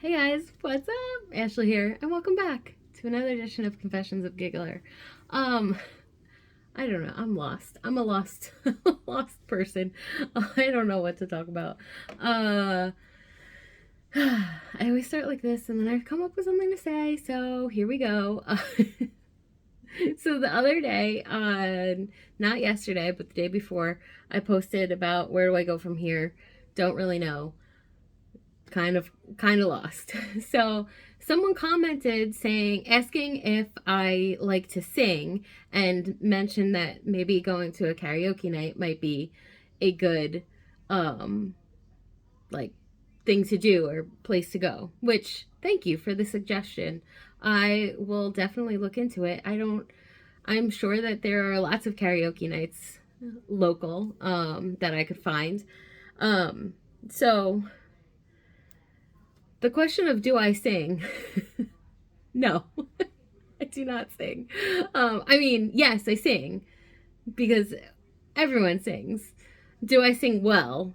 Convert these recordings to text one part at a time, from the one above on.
Hey guys, what's up? Ashley here, and welcome back to another edition of Confessions of Giggler. Um, I don't know, I'm lost. I'm a lost, lost person. I don't know what to talk about. Uh, I always start like this, and then I come up with something to say. So here we go. So the other day, not yesterday, but the day before, I posted about where do I go from here. Don't really know. Kind of lost. So someone commented asking if I like to sing and mentioned that maybe going to a karaoke night might be a good um like thing to do or place to go, which thank you for the suggestion. I will definitely look into it. I'm sure that there are lots of karaoke nights local that I could find. So the question of do I sing? No, I do not sing. I mean, yes, I sing because everyone sings. Do I sing well?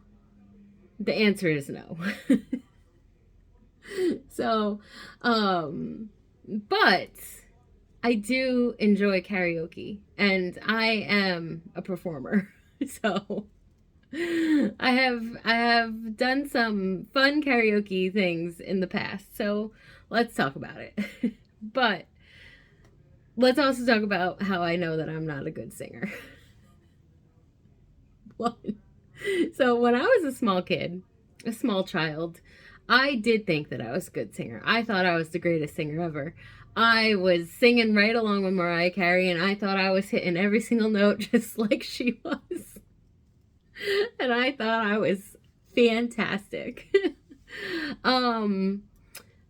The answer is no. So, but I do enjoy karaoke and I am a performer. So, I have done some fun karaoke things in the past. So, let's talk about it. But let's also talk about how I know that I'm not a good singer. One. So when I was a small kid, a small child, I did think that I was a good singer. I thought I was the greatest singer ever. I was singing right along with Mariah Carey, and I thought I was hitting every single note just like she was. And I thought I was fantastic. um,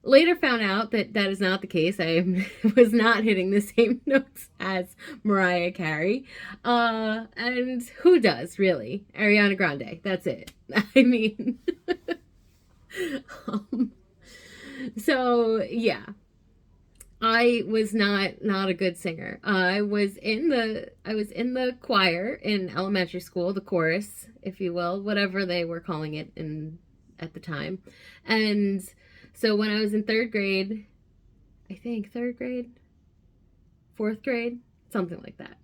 Later found out that that is not the case. I was not hitting the same notes as Mariah Carey. And who does, really? Ariana Grande. That's it. I mean, um, so yeah, I was not a good singer. I was in the choir in elementary school, the chorus, if you will, whatever they were calling it in at the time. And so when I was in third grade, I think third grade, fourth grade, something like that.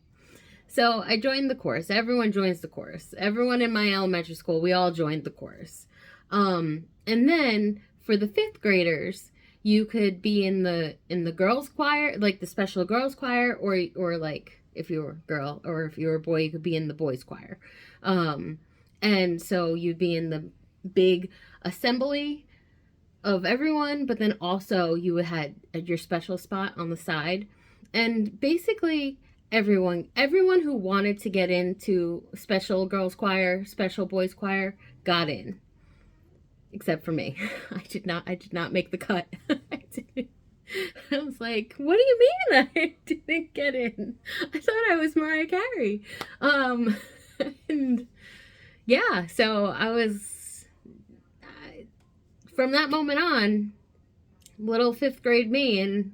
So I joined the chorus. Everyone joins the chorus. Everyone in my elementary school, we all joined the chorus. And then for the fifth graders, you could be in the girls choir, like the special girls choir, or like if you were a girl or if you were a boy, you could be in the boys choir. Um, and so you'd be in the big assembly of everyone, but then also you had your special spot on the side. And basically everyone who wanted to get into special girls choir, special boys choir got in. Except for me. I did not make the cut. I was like, what do you mean I didn't get in? I thought I was Mariah Carey. Um and yeah, so from that moment on, little fifth grade me in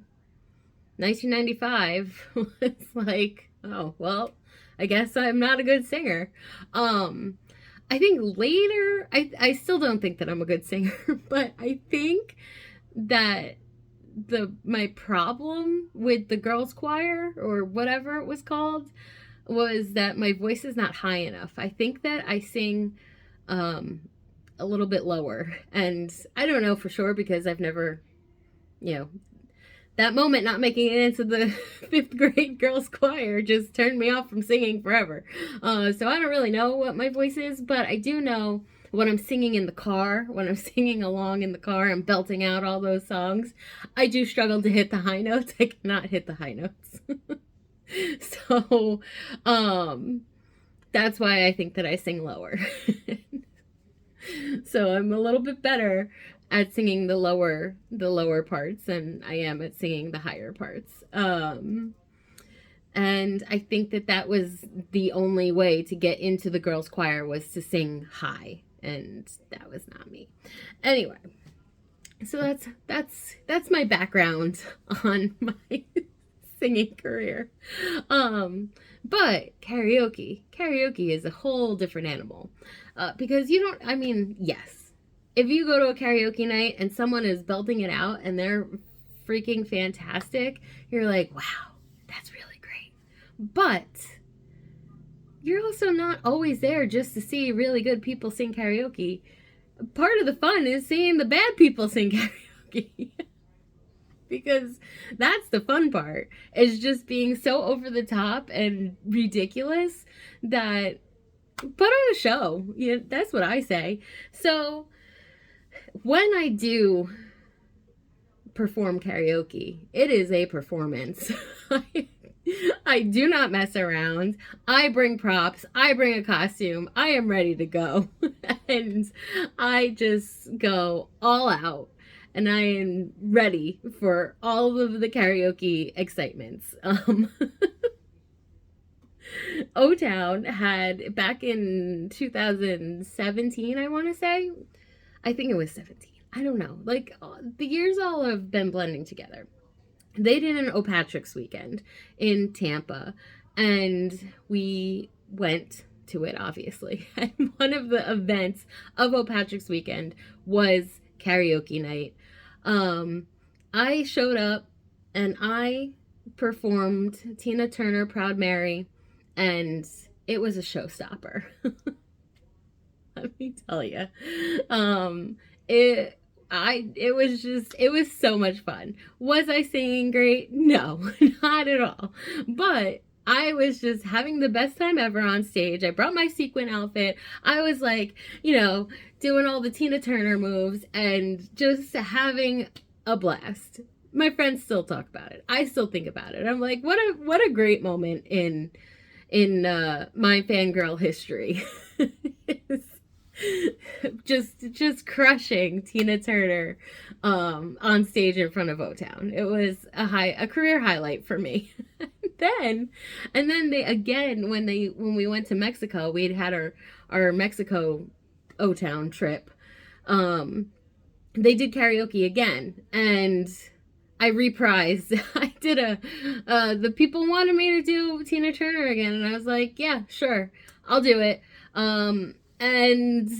1995 was like, oh, well, I guess I'm not a good singer. Um, I think later, I still don't think that I'm a good singer, but I think that my problem with the girls' choir or whatever it was called was that my voice is not high enough. I think that I sing um, a little bit lower, and I don't know for sure because I've never, you know, that moment not making it into the fifth grade girls choir just turned me off from singing forever. So I don't really know what my voice is, but I do know when I'm singing in the car, when I'm singing along in the car and belting out all those songs, I do struggle to hit the high notes. I cannot hit the high notes. So, that's why I think that I sing lower. So I'm a little bit better at singing the lower parts than I am at singing the higher parts. And I think that that was the only way to get into the girls' choir was to sing high, and that was not me. Anyway, so that's my background on my singing career. But karaoke is a whole different animal because you don't. I mean, yes, if you go to a karaoke night and someone is belting it out and they're freaking fantastic, you're like, wow, that's really great. But you're also not always there just to see really good people sing karaoke. Part of the fun is seeing the bad people sing karaoke. Because that's the fun part, is just being so over the top and ridiculous that put on a show. Yeah, that's what I say. So when I do perform karaoke, it is a performance. I do not mess around. I bring props. I bring a costume. I am ready to go. And I just go all out. And I am ready for all of the karaoke excitements. O-Town had, back in 2017, I want to say. I think it was 17. I don't know. Like, the years all have been blending together. They did an O'Patrick's weekend in Tampa, and we went to it, obviously. And one of the events of O'Patrick's weekend was karaoke night. I showed up and I performed Tina Turner, Proud Mary, and it was a showstopper. Let me tell you. It was so much fun. Was I singing great? No, not at all. But I was just having the best time ever on stage. I brought my sequin outfit. I was like, doing all the Tina Turner moves and just having a blast. My friends still talk about it. I still think about it. I'm like, what a great moment in my fangirl history. just crushing Tina Turner on stage in front of O-Town. It was a career highlight for me. And then they again, when we went to Mexico, we'd had our Mexico O-Town trip. They did karaoke again, and I reprised. I did the people wanted me to do Tina Turner again, and I was like, yeah, sure, I'll do it. And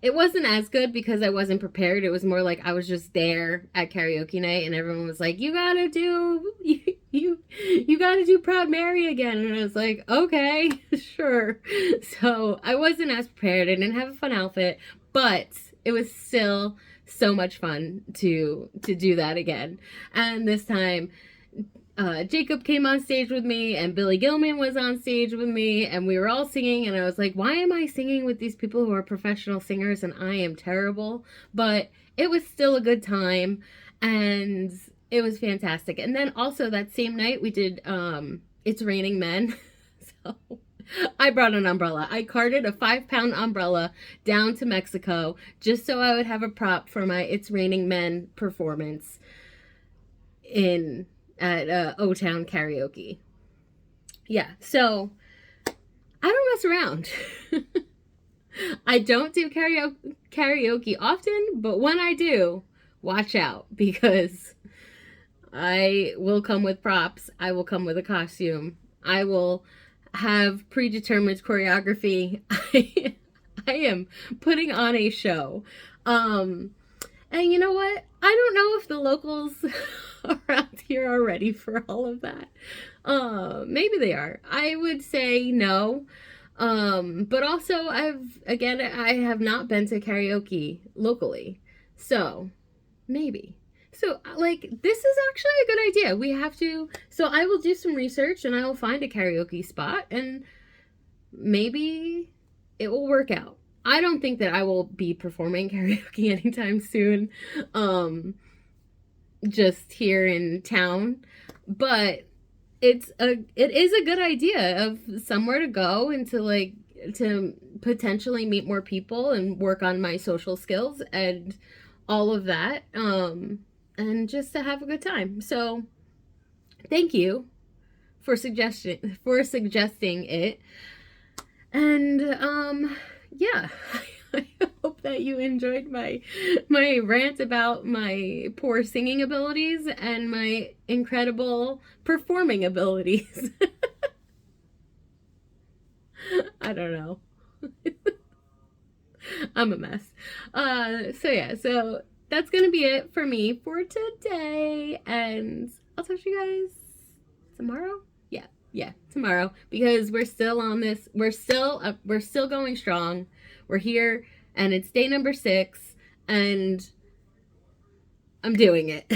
it wasn't as good because I wasn't prepared. It was more like I was just there at karaoke night, and everyone was like, you gotta do Proud Mary again. And I was like, okay, sure. So I wasn't as prepared. I didn't have a fun outfit, but it was still so much fun to do that again. And this time, Jacob came on stage with me, and Billy Gilman was on stage with me, and we were all singing, and I was like, why am I singing with these people who are professional singers and I am terrible? But it was still a good time, and it was fantastic. And then also that same night we did It's Raining Men. So I brought an umbrella. I carted a 5-pound umbrella down to Mexico just so I would have a prop for my It's Raining Men performance at Otown Karaoke. Yeah, so I don't mess around. I don't do karaoke often, but when I do, watch out, because I will come with props. I will come with a costume. I will have predetermined choreography. I am putting on a show. And you know what? I don't know if the locals around here are ready for all of that. Maybe they are. I would say no. But also I have not been to karaoke locally. So maybe. So like, this is actually a good idea. So I will do some research and I will find a karaoke spot and maybe it will work out. I don't think that I will be performing karaoke anytime soon, just here in town, but it is a good idea of somewhere to go and to potentially meet more people and work on my social skills and all of that, and just to have a good time. So thank you for suggesting it. And yeah, I hope that you enjoyed my rant about my poor singing abilities and my incredible performing abilities. I don't know. I'm a mess. So yeah, so that's gonna be it for me for today, and I'll talk to you guys tomorrow. Yeah, tomorrow, because we're still on this. We're still going strong. We're here, and it's day number 6, and I'm doing it.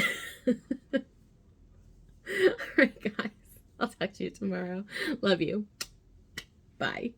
All right, guys. I'll talk to you tomorrow. Love you. Bye.